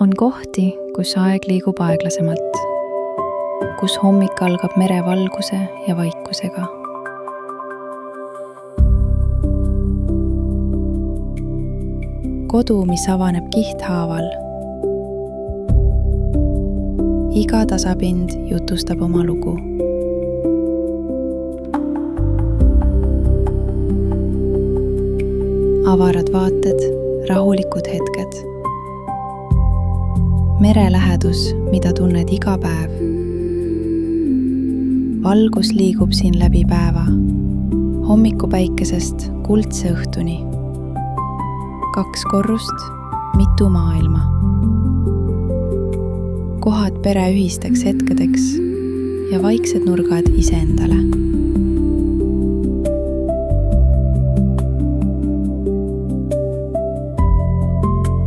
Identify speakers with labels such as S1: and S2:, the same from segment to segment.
S1: On kohti, kus aeg liigub aeglasemalt, kus hommik algab merevalguse ja vaikusega. Kodu, mis avaneb kihthaaval. Iga tasapind jutustab oma lugu. Avarad vaated, rahulikud hetked. Merelähedus, mida tunned iga päev. Valgus liigub siin läbi päeva, hommikupäikesest kuldse õhtuni. 2 korrust, mitu maailma. Kohad pere ühisteks hetkedeks ja vaiksed nurgad iseendale.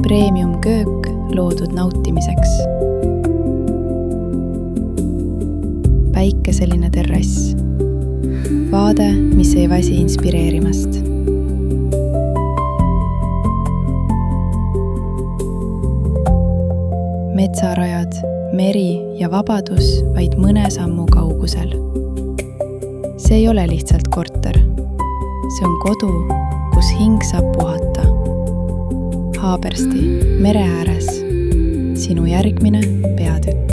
S1: Premium köök loodud nautimiseks. Päikeseline terrass. Vaade, mis ei väsi inspireerimast. Metsarajad, meri ja vabadus vaid mõne sammu kaugusel. See ei ole lihtsalt korter. See on kodu, kus hing saab puhata. Haabersti, mere ääres, sinu järgmine peatükk.